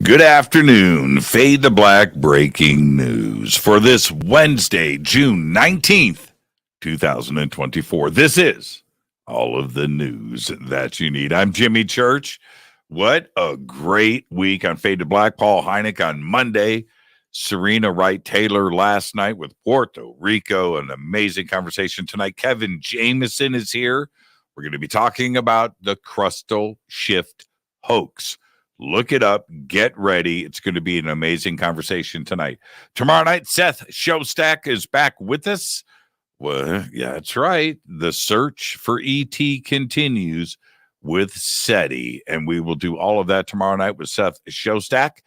Good afternoon. Fade to Black breaking news for this Wednesday, June 19th, 2024. This is all of the news that you need. I'm Jimmy Church. What a great week on Fade to Black. Paul Hynek on Monday. Serena Wright Taylor last night with Puerto Rico. An amazing conversation tonight. Kevin Jameson is here. We're going to be talking about the crustal shift hoax. Look it up. Get ready. It's going to be an amazing conversation tonight. Tomorrow night, Seth Showstack is back with us. Well, yeah, that's right. The search for ET continues with SETI, and we will do all of that tomorrow night with Seth Showstack.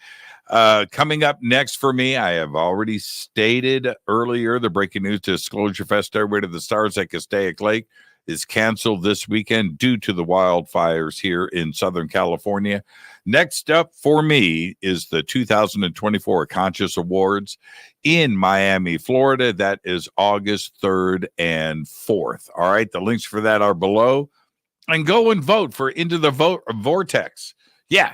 Coming up next for me, I have already stated earlier, the breaking news Disclosure Fest Stairway to the Stars at Castaic Lake is canceled this weekend due to the wildfires here in Southern California. Next up for me is the 2024 Conscious Awards in Miami, Florida. That is August 3rd and 4th. All right, the links for that are below. And go and vote for Into the Vortex. Yeah,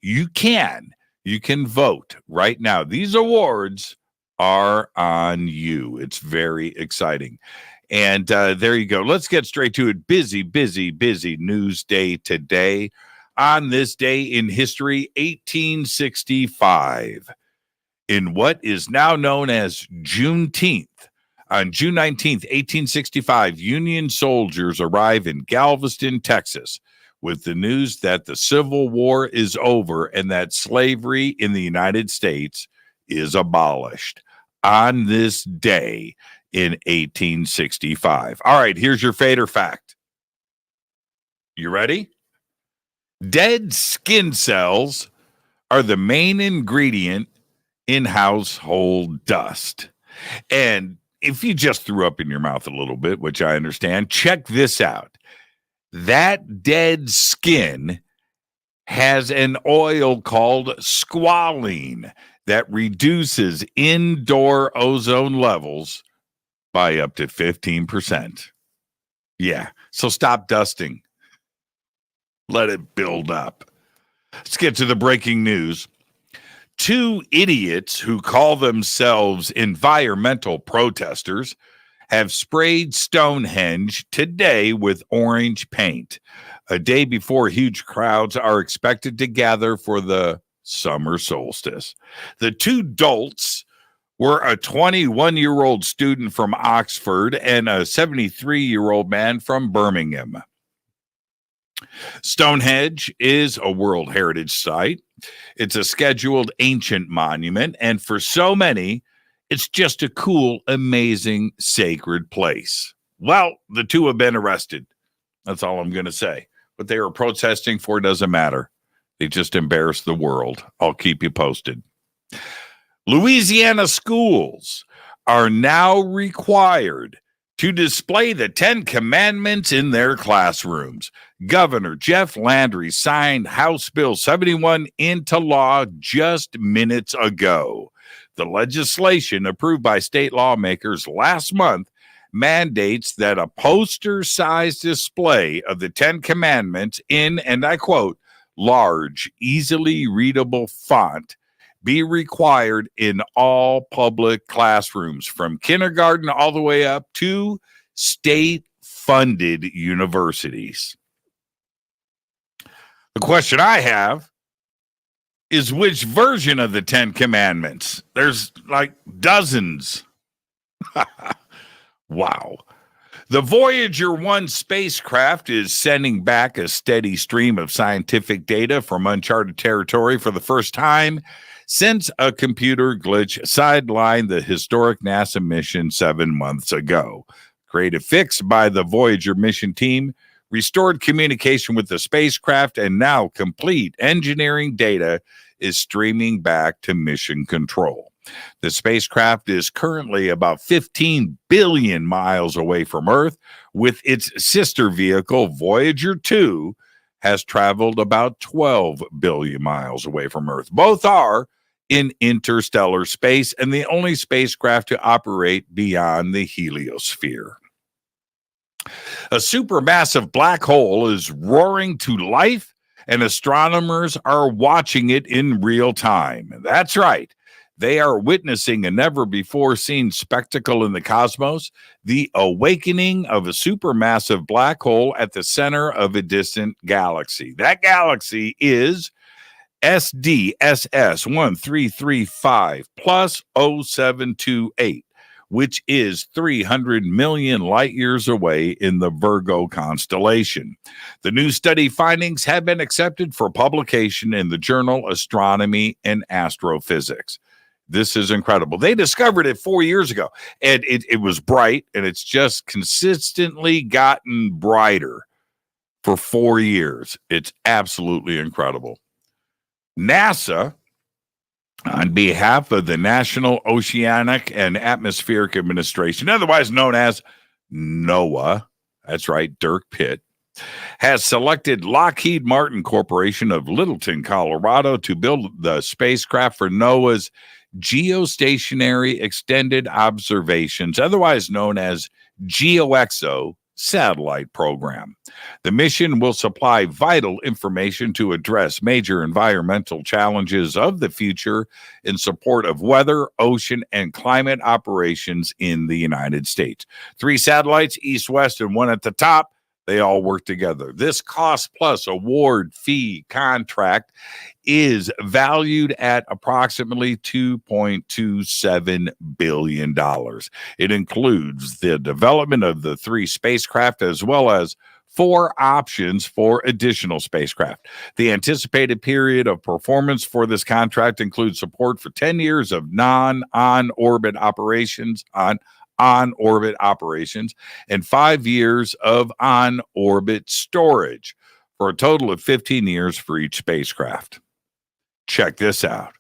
you can. You can vote right now. These awards are on you. It's very exciting. And there you go. Let's get straight to it. Busy news day today. On this day in history, 1865, in what is now known as Juneteenth. On June 19th, 1865, Union soldiers arrive in Galveston, Texas, with the news that the Civil War is over and that slavery in the United States is abolished. On this day in 1865. All right, here's your fader fact. You ready? Dead skin cells are the main ingredient in household dust. And if you just threw up in your mouth a little bit, which I understand, check this out. That dead skin has an oil called squalene that reduces indoor ozone levels by up to 15%. Yeah, so stop dusting. Let it build up. Let's get to the breaking news. Two idiots who call themselves environmental protesters have sprayed Stonehenge today with orange paint, a day before huge crowds are expected to gather for the summer solstice. The two dolts were a 21-year-old student from Oxford and a 73-year-old man from Birmingham. Stonehenge is a World Heritage Site. It's a scheduled ancient monument, and for so many, it's just a cool, amazing, sacred place. Well, the two have been arrested. That's all I'm going to say. What they were protesting for doesn't matter. They just embarrassed the world. I'll keep you posted. Louisiana schools are now required to display the 10 Commandments in their classrooms. Governor Jeff Landry signed House Bill 71 into law just minutes ago. The legislation approved by state lawmakers last month mandates that a poster-sized display of the 10 Commandments in, and I quote, large, easily readable font be required in all public classrooms from kindergarten all the way up to state-funded universities. The question I have is which version of the 10 Commandments? There's like dozens. Wow. The Voyager 1 spacecraft is sending back a steady stream of scientific data from uncharted territory for the first time since a computer glitch sidelined the historic NASA mission 7 months ago. Creative fix by the Voyager mission team restored communication with the spacecraft, and now complete engineering data is streaming back to mission control. The spacecraft is currently about 15 billion miles away from Earth, with its sister vehicle, Voyager 2, has traveled about 12 billion miles away from Earth. Both are in interstellar space and the only spacecraft to operate beyond the heliosphere. A supermassive black hole is roaring to life and astronomers are watching it in real time. That's right. They are witnessing a never-before-seen spectacle in the cosmos, the awakening of a supermassive black hole at the center of a distant galaxy. That galaxy is SDSS 1335 plus 0728, which is 300 million light years away in the Virgo constellation. The new study findings have been accepted for publication in the journal Astronomy and Astrophysics. This is incredible. They discovered it 4 years ago, and it was bright, and it's just consistently gotten brighter for 4 years. It's absolutely incredible. NASA, on behalf of the National Oceanic and Atmospheric Administration, otherwise known as NOAA, that's right, Dirk Pitt, has selected Lockheed Martin Corporation of Littleton, Colorado, to build the spacecraft for NOAA's Geostationary Extended Observations, otherwise known as GeoXO, satellite program. The mission will supply vital information to address major environmental challenges of the future in support of weather, ocean, and climate operations in the United States. 3 satellites, east, west, and one at the top. They all work together. This cost plus award fee contract is valued at approximately $2.27 billion. It includes the development of the 3 spacecraft as well as 4 options for additional spacecraft. The anticipated period of performance for this contract includes support for 10 years of on-orbit operations and 5 years of on-orbit storage for a total of 15 years for each spacecraft. Check this out.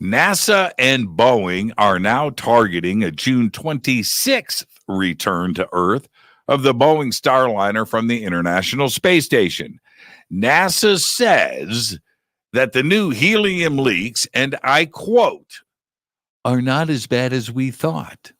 NASA and Boeing are now targeting a June 26th return to Earth of the Boeing Starliner from the International Space Station. NASA says that the new helium leaks, and I quote, are not as bad as we thought.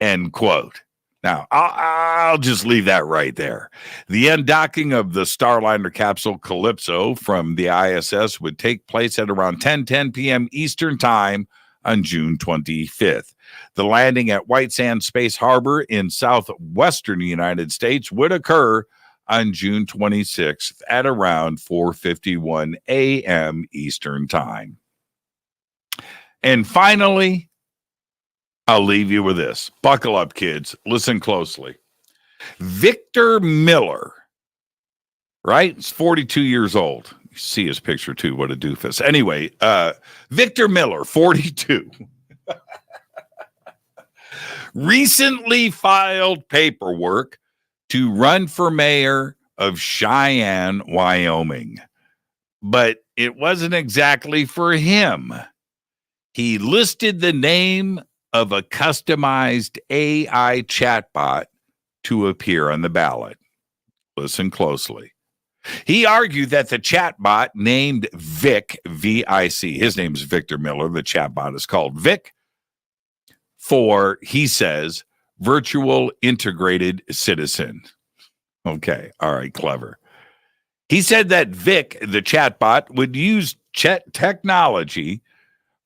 End quote. Now, I'll just leave that right there. The undocking of the Starliner capsule Calypso from the ISS would take place at around 10:10 p.m. Eastern Time on June 25th. The landing at White Sands Space Harbor in southwestern United States would occur on June 26th at around 4:51 a.m. Eastern Time. And finally, I'll leave you with this. Buckle up, kids. Listen closely. Victor Miller, right? He's 42 years old. You see his picture, too. What a doofus. Anyway, Victor Miller, 42, recently filed paperwork to run for mayor of Cheyenne, Wyoming. But it wasn't exactly for him. He listed the name of a customized AI chatbot to appear on the ballot. Listen closely. He argued that the chatbot named Vic, V-I-C, his name is Victor Miller, the chatbot is called Vic, for, he says, virtual integrated citizen. Okay, all right, clever. He said that Vic, the chatbot, would use technology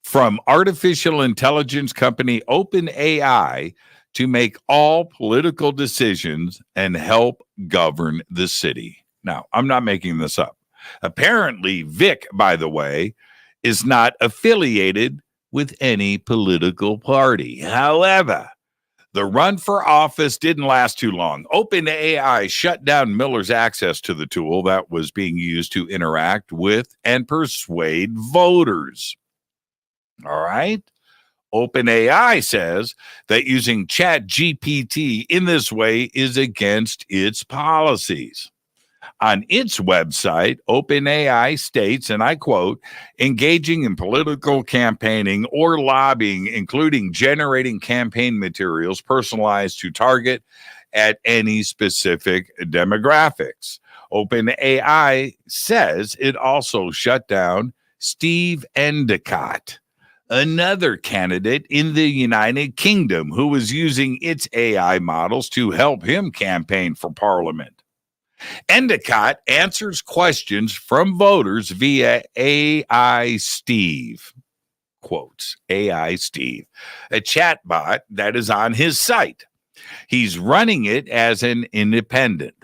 from artificial intelligence company OpenAI to make all political decisions and help govern the city. Now, I'm not making this up. Apparently, Vic, by the way, is not affiliated with any political party. However, the run for office didn't last too long. OpenAI shut down Miller's access to the tool that was being used to interact with and persuade voters. All right. OpenAI says that using ChatGPT in this way is against its policies. On its website, OpenAI states, and I quote, engaging in political campaigning or lobbying, including generating campaign materials personalized to target at any specific demographics. OpenAI says it also shut down Steve Endicott, another candidate in the United Kingdom who was using its AI models to help him campaign for parliament. Endicott answers questions from voters via AI Steve. Quotes, AI Steve, a chatbot that is on his site. He's running it as an independent.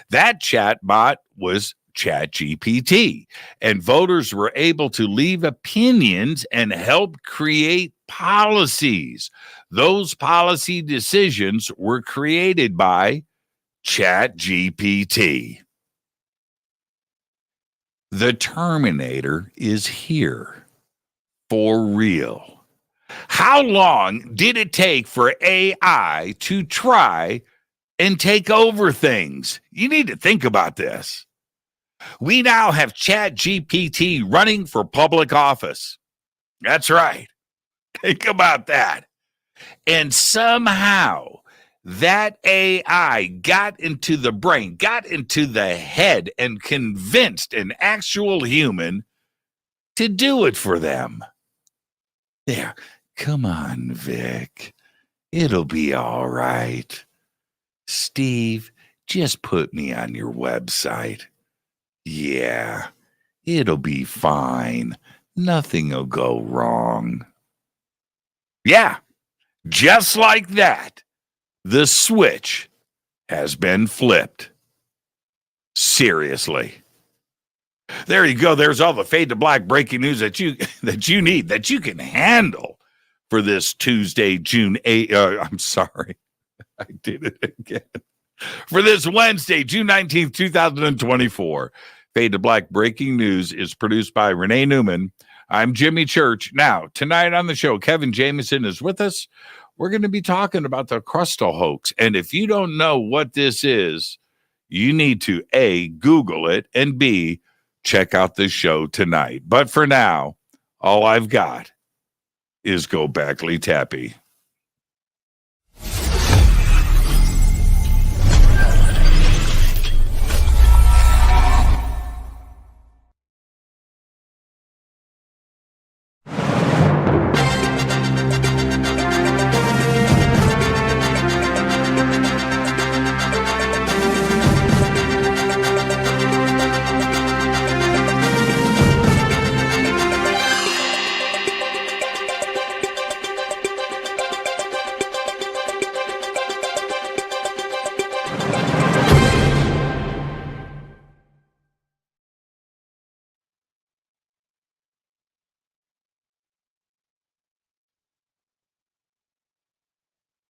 That chatbot was ChatGPT, and voters were able to leave opinions and help create policies. Those policy decisions were created by ChatGPT. The Terminator is here. For real. How long did it take for AI to try and take over things? You need to think about this. We now have ChatGPT running for public office. That's right. Think about that. And somehow that AI got into the brain, got into the head, and convinced an actual human to do it for them. There, come on, Vic. It'll be all right. Steve, just put me on your website. Yeah, it'll be fine. Nothing'll go wrong. Yeah, just like that, the switch has been flipped. Seriously. There you go. There's all the Fade to Black breaking news that you need, that you can handle for this Tuesday, June 8th. I'm sorry. I did it again. For this Wednesday, June 19th, 2024. Fade to Black breaking news is produced by Renee Neumann. I'm Jimmy Church. Now, tonight on the show, Kevin Jameson is with us. We're going to be talking about the Crustal hoax. And if you don't know what this is, you need to A, Google it, and B, check out this show tonight. But for now, all I've got is Go Backley Tappy.